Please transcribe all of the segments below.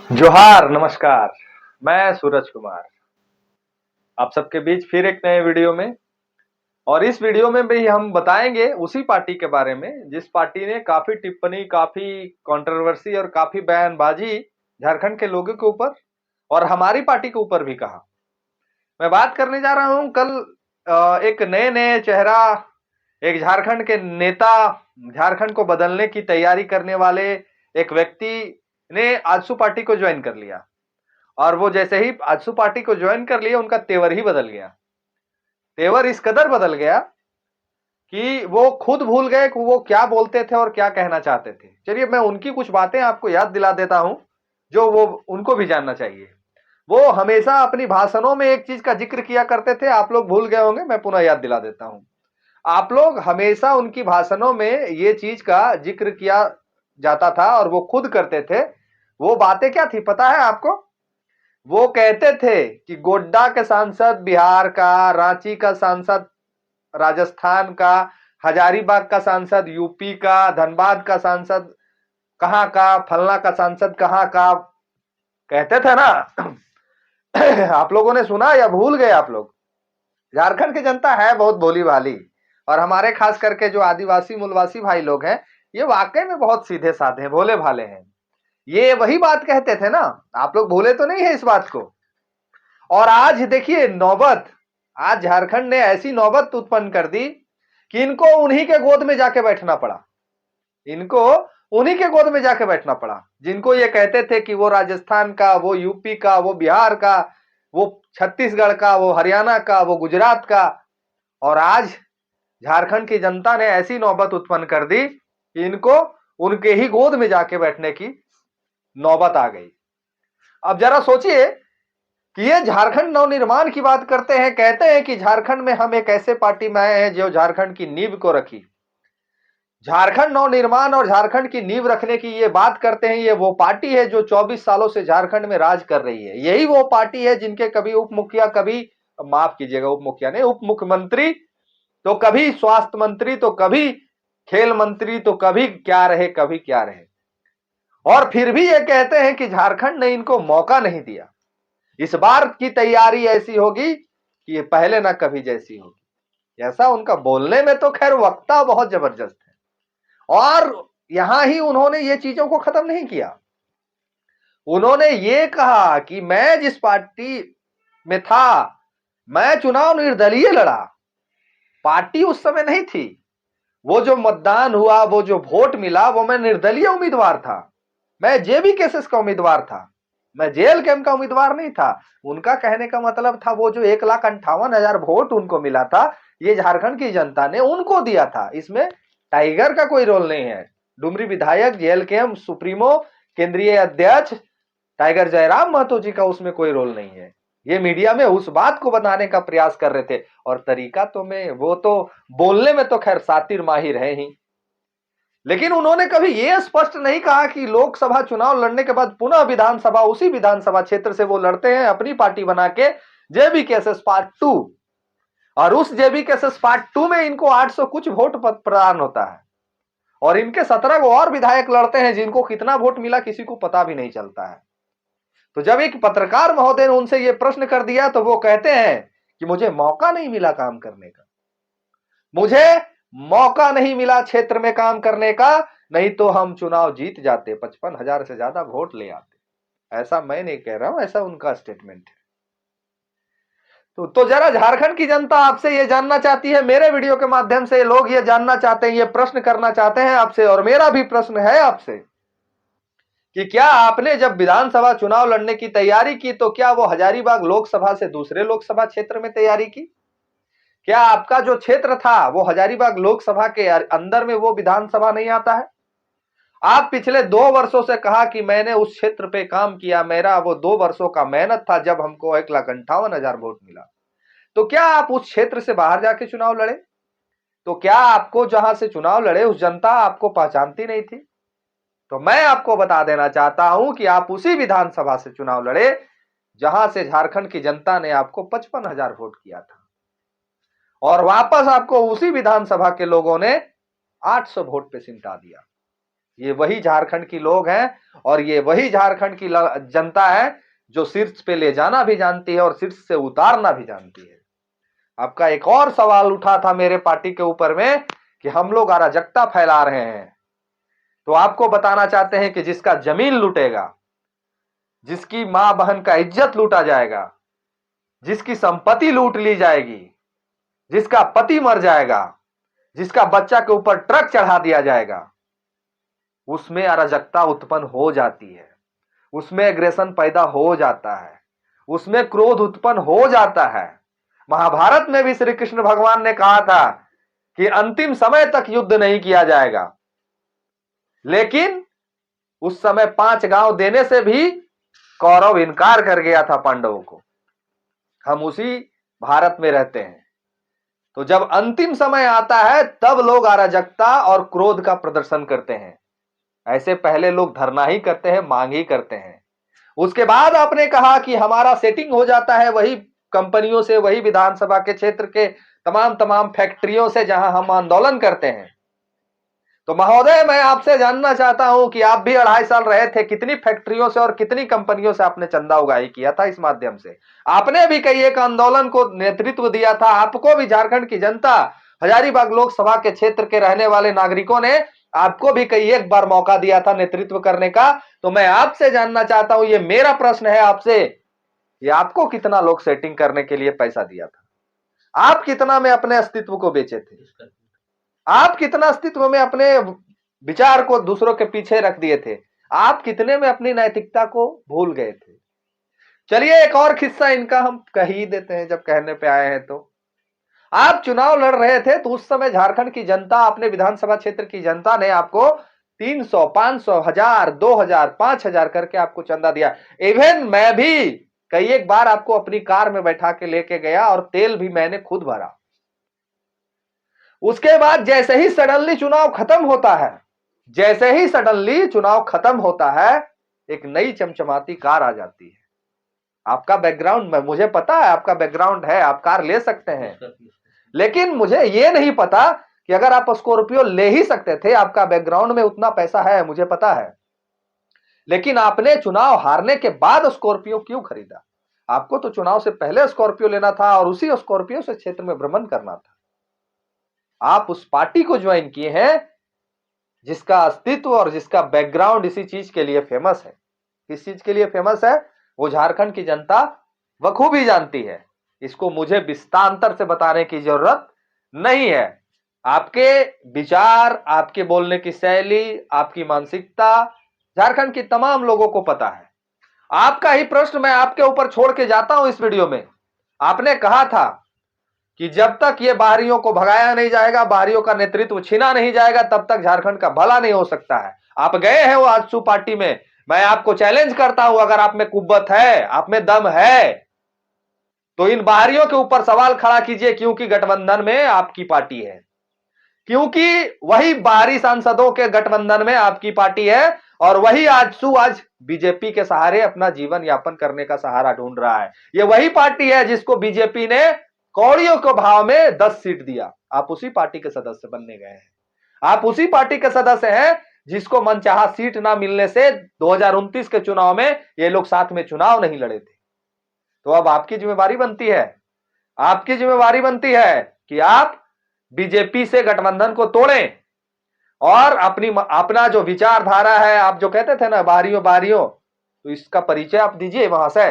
जोहार, नमस्कार। मैं सूरज कुमार आप सबके बीच फिर एक नए वीडियो में। और इस वीडियो में भी हम बताएंगे उसी पार्टी के बारे में जिस पार्टी ने काफी टिप्पणी, काफी कंट्रोवर्सी और काफी बयानबाजी झारखंड के लोगों के ऊपर और हमारी पार्टी के ऊपर भी कहा। मैं बात करने जा रहा हूं कल एक नए नए चेहरा, एक झारखंड के नेता, झारखंड को बदलने की तैयारी करने वाले एक व्यक्ति ने आजसू पार्टी को ज्वाइन कर लिया। और वो जैसे ही आजसू पार्टी को ज्वाइन कर लिया, उनका तेवर ही बदल गया। तेवर इस कदर बदल गया कि वो खुद भूल गए कि वो क्या बोलते थे और क्या कहना चाहते थे। चलिए मैं उनकी कुछ बातें आपको याद दिला देता हूं जो वो उनको भी जानना चाहिए। वो हमेशा अपनी भाषणों में एक चीज का जिक्र किया करते थे, आप लोग भूल गए होंगे, मैं पुनः याद दिला देता हूं। आप लोग हमेशा उनकी भाषणों में ये चीज का जिक्र किया जाता था और वो खुद करते थे। वो बातें क्या थी पता है आपको? वो कहते थे कि गोड्डा के सांसद बिहार का, रांची का सांसद राजस्थान का, हजारीबाग का सांसद यूपी का, धनबाद का सांसद कहां का, फलना का सांसद कहां का, कहते थे ना। आप लोगों ने सुना या भूल गए आप लोग? झारखंड की जनता है बहुत भोली भाली, और हमारे खास करके जो आदिवासी मूलवासी भाई लोग हैं, ये वाकई में बहुत सीधे साधे हैं, भोले भाले हैं। ये वही बात कहते थे ना, आप लोग भूले तो नहीं है इस बात को? और आज देखिए नौबत, आज झारखंड ने ऐसी नौबत उत्पन्न कर दी कि इनको उन्हीं के गोद में जाके बैठना पड़ा। इनको उन्हीं के गोद में जाके बैठना पड़ा जिनको ये कहते थे कि वो राजस्थान का, वो यूपी का, वो बिहार का, वो छत्तीसगढ़ का, वो हरियाणा का, वो गुजरात का। और आज झारखंड की जनता ने ऐसी नौबत उत्पन्न कर दी कि इनको उनके ही गोद में जाके बैठने की नौबत आ गई। अब जरा सोचिए कि ये झारखंड नवनिर्माण की बात करते हैं, कहते हैं कि झारखंड में हम एक ऐसे पार्टी में आए हैं जो झारखंड की नींव को रखी। झारखंड नवनिर्माण और झारखंड की नींव रखने की ये बात करते हैं। ये वो पार्टी है जो 24 सालों से झारखंड में राज कर रही है। यही वो पार्टी है जिनके कभी उप मुखिया, कभी माफ कीजिएगा, उप मुखिया नहीं, उप मुख्यमंत्री, तो कभी स्वास्थ्य मंत्री, तो कभी खेल मंत्री, तो कभी क्या रहे कभी क्या रहे। और फिर भी ये कहते हैं कि झारखंड ने इनको मौका नहीं दिया। इस बार की तैयारी ऐसी होगी कि ये पहले ना कभी जैसी होगी। ऐसा उनका बोलने में तो खैर वक्ता बहुत जबरदस्त है। और यहां ही उन्होंने ये चीजों को खत्म नहीं किया। उन्होंने ये कहा कि मैं जिस पार्टी में था, मैं चुनाव निर्दलीय लड़ा। पार्टी उस समय नहीं थी। वो जो मतदान हुआ, वो जो वोट मिला, वो मैं निर्दलीय उम्मीदवार था। मैं जेबी केसेस का उम्मीदवार था, मैं जेल कैंप का उम्मीदवार नहीं था। उनका कहने का मतलब था वो जो 1,58,000 वोट उनको मिला था, ये झारखंड की जनता ने उनको दिया था। इसमें टाइगर का कोई रोल नहीं है। डुमरी विधायक, जेल कैंप सुप्रीमो, केंद्रीय अध्यक्ष टाइगर जयराम महतो जी का उसमें कोई रोल नहीं है। ये मीडिया में उस बात को बताने का प्रयास कर रहे थे। और तरीका तो में, वो तो बोलने में तो खैर सातिर माहिर है ही, लेकिन उन्होंने कभी यह स्पष्ट नहीं कहा कि लोकसभा चुनाव लड़ने के बाद पुनः विधानसभा, उसी विधानसभा क्षेत्र से वो लड़ते हैं अपनी पार्टी बना के, जेबी केसेस पार्ट 2। और उस जेबी केसेस पार्ट 2 में इनको 800 कुछ वोट प्रदान होता है। और इनके 17 को और विधायक लड़ते हैं जिनको कितना वोट मिला किसी को पता भी नहीं चलता है। तो जब एक पत्रकार महोदय ने उनसे यह प्रश्न कर दिया तो वो कहते हैं कि मुझे मौका नहीं मिला काम करने का, मुझे मौका नहीं मिला क्षेत्र में काम करने का, नहीं तो हम चुनाव जीत जाते, 55,000 से ज्यादा वोट ले आते। ऐसा मैं नहीं कह रहा हूं, ऐसा उनका स्टेटमेंट है। तो जरा झारखंड की जनता आपसे ये जानना चाहती है, मेरे वीडियो के माध्यम से लोग ये जानना चाहते हैं, ये प्रश्न करना चाहते हैं आपसे। और मेरा भी प्रश्न है आपसे कि क्या आपने जब विधानसभा चुनाव लड़ने की तैयारी की तो क्या वो हजारीबाग लोकसभा से दूसरे लोकसभा क्षेत्र में तैयारी की? क्या आपका जो क्षेत्र था वो हजारीबाग लोकसभा के अंदर में वो विधानसभा नहीं आता है? आप पिछले 2 वर्षों से कहा कि मैंने उस क्षेत्र पे काम किया, मेरा वो 2 वर्षों का मेहनत था जब हमको 1,58,000 वोट मिला। तो क्या आप उस क्षेत्र से बाहर जाके चुनाव लड़े? तो क्या आपको जहां से चुनाव लड़े उस जनता आपको पहचानती नहीं थी? तो मैं आपको बता देना चाहता हूं कि आप उसी विधानसभा से चुनाव लड़े जहां से झारखंड की जनता ने आपको 55,000 वोट किया था। और वापस आपको उसी विधानसभा के लोगों ने 800 वोट पे सिमटा दिया। ये वही झारखंड की लोग हैं और ये वही झारखंड की जनता है जो शीर्ष पे ले जाना भी जानती है और शीर्ष से उतारना भी जानती है। आपका एक और सवाल उठा था मेरे पार्टी के ऊपर में कि हम लोग अराजकता फैला रहे हैं, तो आपको बताना चाहते हैं कि जिसका जमीन लूटेगा, जिसकी मां बहन का इज्जत लूटा जाएगा, जिसकी संपत्ति लूट ली जाएगी, जिसका पति मर जाएगा, जिसका बच्चा के ऊपर ट्रक चढ़ा दिया जाएगा, उसमें अराजकता उत्पन्न हो जाती है, उसमें एग्रेशन पैदा हो जाता है, उसमें क्रोध उत्पन्न हो जाता है। महाभारत में भी श्री कृष्ण भगवान ने कहा था कि अंतिम समय तक युद्ध नहीं किया जाएगा, लेकिन उस समय 5 गांव देने से भी कौरव इनकार कर गया था पांडवों को। हम उसी भारत में रहते हैं, तो जब अंतिम समय आता है तब लोग अराजकता और क्रोध का प्रदर्शन करते हैं। ऐसे पहले लोग धरना ही करते हैं, मांग ही करते हैं। उसके बाद आपने कहा कि हमारा सेटिंग हो जाता है वही कंपनियों से, वही विधानसभा के क्षेत्र के तमाम फैक्ट्रियों से जहां हम आंदोलन करते हैं। तो महोदय, मैं आपसे जानना चाहता हूं कि आप भी 2.5 साल रहे थे, कितनी फैक्ट्रियों से और कितनी कंपनियों से आपने चंदा उगाही किया था इस माध्यम से? आपने भी कई एक आंदोलन को नेतृत्व दिया था, आपको भी झारखंड की जनता, हजारीबाग लोकसभा के क्षेत्र के रहने वाले नागरिकों ने आपको भी कई एक बार मौका दिया था नेतृत्व करने का। तो मैं आपसे जानना चाहता हूं, ये मेरा प्रश्न है आपसे, ये आपको कितना लोग सेटिंग करने के लिए पैसा दिया था? आप कितना में अपने अस्तित्व को बेचे थे? आप कितना अस्तित्व में अपने विचार को दूसरों के पीछे रख दिए थे? आप कितने में अपनी नैतिकता को भूल गए थे? चलिए एक और किस्सा इनका हम कह ही देते हैं, जब कहने पे आए हैं तो। आप चुनाव लड़ रहे थे तो उस समय झारखंड की जनता, अपने विधानसभा क्षेत्र की जनता ने आपको 300, 500, 1000, 2000, 5000 करके आपको चंदा दिया। इवन मैं भी कई एक बार आपको अपनी कार में बैठा के लेके गया और तेल भी मैंने खुद भरा। उसके बाद जैसे ही सडनली चुनाव खत्म होता है, जैसे ही सडनली चुनाव खत्म होता है, एक नई चमचमाती कार आ जाती है। आपका बैकग्राउंड मुझे पता है, आपका बैकग्राउंड है, आप कार ले सकते हैं, लेकिन मुझे यह नहीं पता कि अगर आप स्कॉर्पियो ले ही सकते थे, आपका बैकग्राउंड में उतना पैसा है, मुझे पता है, लेकिन आपने चुनाव हारने के बाद स्कॉर्पियो क्यों खरीदा? आपको तो चुनाव से पहले स्कॉर्पियो लेना था और उसी स्कॉर्पियो से क्षेत्र में भ्रमण करना था। आप उस पार्टी को ज्वाइन किए हैं जिसका अस्तित्व और जिसका बैकग्राउंड इसी चीज के लिए फेमस है। किस चीज के लिए फेमस है वो झारखंड की जनता बखूबी जानती है। इसको मुझे विस्तार से बताने की जरूरत नहीं है। आपके विचार, आपके बोलने की शैली, आपकी मानसिकता झारखंड की तमाम लोगों को पता है। आपका ही प्रश्न मैं आपके ऊपर छोड़ के जाता हूं इस वीडियो में। आपने कहा था कि जब तक ये बाहरियों को भगाया नहीं जाएगा, बाहरियों का नेतृत्व छीना नहीं जाएगा, तब तक झारखंड का भला नहीं हो सकता है। आप गए हैं वो आजसू पार्टी में, मैं आपको चैलेंज करता हूं, अगर आप में कुव्वत है, आप में दम है, तो इन बाहरियों के ऊपर सवाल खड़ा कीजिए, क्योंकि गठबंधन में आपकी पार्टी है, क्योंकि वही बाहरी सांसदों के गठबंधन में आपकी पार्टी है और वही आजसू आज बीजेपी के सहारे अपना जीवन यापन करने का सहारा ढूंढ रहा है। ये वही पार्टी है जिसको बीजेपी ने कौड़ियों के भाव में 10 सीट दिया। आप उसी पार्टी के सदस्य बनने गए हैं। आप उसी पार्टी के सदस्य हैं जिसको मनचाहा सीट ना मिलने से 2029 के चुनाव में ये लोग साथ में चुनाव नहीं लड़े थे। तो अब आपकी जिम्मेवारी बनती है, आपकी जिम्मेवारी बनती है कि आप बीजेपी से गठबंधन को तोड़ें और अपना जो विचारधारा है, आप जो कहते थे ना बाहरियों बाहरियों, तो इसका परिचय आप दीजिए वहां से।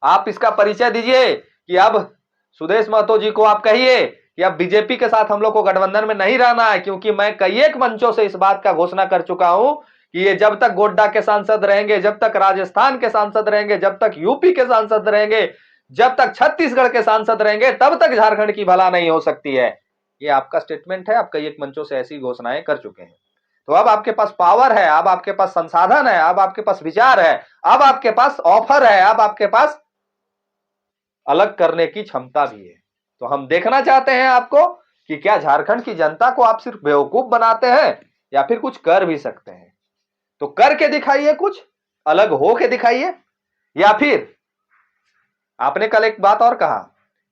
आप इसका परिचय दीजिए कि अब सुदेश महतो जी को आप कहिए कि अब बीजेपी के साथ हम लोग को गठबंधन में नहीं रहना है, क्योंकि मैं कई एक मंचों से इस बात का घोषणा कर चुका हूं कि ये जब तक गोड्डा के सांसद रहेंगे, जब तक राजस्थान के सांसद रहेंगे, जब तक यूपी के सांसद रहेंगे, जब तक छत्तीसगढ़ के सांसद रहेंगे, तब तक झारखंड की भला नहीं हो सकती है। ये आपका स्टेटमेंट है, आप कई एक मंचों से ऐसी घोषणाएं कर चुके हैं। तो अब आपके पास पावर है, अब आपके पास संसाधन है, अब आपके पास विचार है, अब आपके पास ऑफर है, अब आपके पास अलग करने की क्षमता भी है। तो हम देखना चाहते हैं आपको कि क्या झारखंड की जनता को आप सिर्फ बेवकूफ बनाते हैं या फिर कुछ कर भी सकते हैं। तो करके दिखाइए, कुछ अलग हो के दिखाइए। या फिर आपने कल एक बात और कहा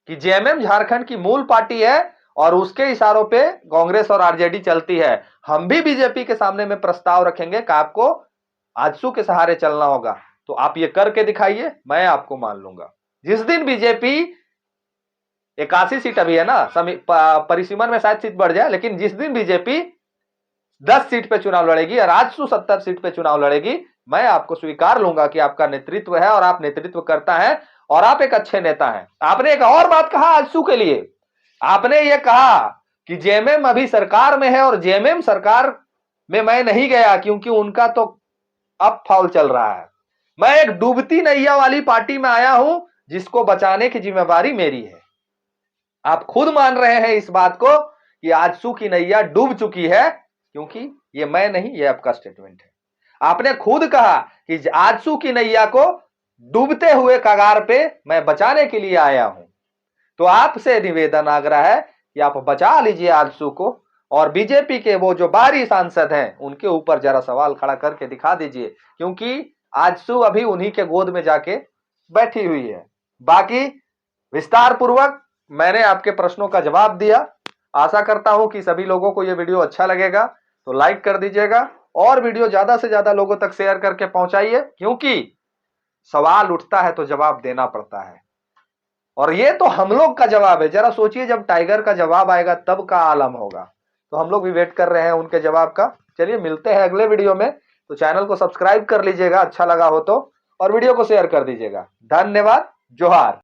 कि जेएमएम झारखंड की मूल पार्टी है और उसके इशारों पे कांग्रेस और आरजेडी चलती है। हम भी बीजेपी के सामने में प्रस्ताव रखेंगे कि आपको आजसू के सहारे चलना होगा, तो आप ये करके दिखाइए, मैं आपको मान लूंगा। जिस दिन बीजेपी 81 सीट अभी है ना, परिसीमन में शायद सीट बढ़ जाए, लेकिन जिस दिन बीजेपी 10 सीट पे चुनाव लड़ेगी और आजसू 70 सीट पे चुनाव लड़ेगी, मैं आपको स्वीकार लूंगा कि आपका नेतृत्व है और आप नेतृत्व करता है और आप एक अच्छे नेता हैं। आपने एक और बात कहा आजसू के लिए, आपने ये कहा कि जेएमएम अभी सरकार में है और जेएमएम सरकार में मैं नहीं गया क्योंकि उनका तो अप फाउल चल रहा है। मैं एक डूबती नैया वाली पार्टी में आया हूं जिसको बचाने की जिम्मेवारी मेरी है। आप खुद मान रहे हैं इस बात को कि आजसू की नैया डूब चुकी है, क्योंकि ये मैं नहीं, ये आपका स्टेटमेंट है। आपने खुद कहा कि आजसू की नैया को डूबते हुए कगार पे मैं बचाने के लिए आया हूं। तो आपसे निवेदन आग्रह है कि आप बचा लीजिए आजसू को, और बीजेपी के वो जो बाहरी सांसद हैं उनके ऊपर जरा सवाल खड़ा करके दिखा दीजिए, क्योंकि आजसू अभी उन्हीं के गोद में जाके बैठी हुई है। बाकी विस्तार पूर्वक मैंने आपके प्रश्नों का जवाब दिया। आशा करता हूं कि सभी लोगों को यह वीडियो अच्छा लगेगा, तो लाइक कर दीजिएगा और वीडियो ज्यादा से ज्यादा लोगों तक शेयर करके पहुंचाइए, क्योंकि सवाल उठता है तो जवाब देना पड़ता है, और ये तो हम लोग का जवाब है। जरा सोचिए, जब टाइगर का जवाब आएगा तब का आलम होगा। तो हम लोग भी वेट कर रहे हैं उनके जवाब का। चलिए मिलते हैं अगले वीडियो में। तो चैनल को सब्सक्राइब कर लीजिएगा अच्छा लगा हो तो, और वीडियो को शेयर कर दीजिएगा। धन्यवाद। जोहार।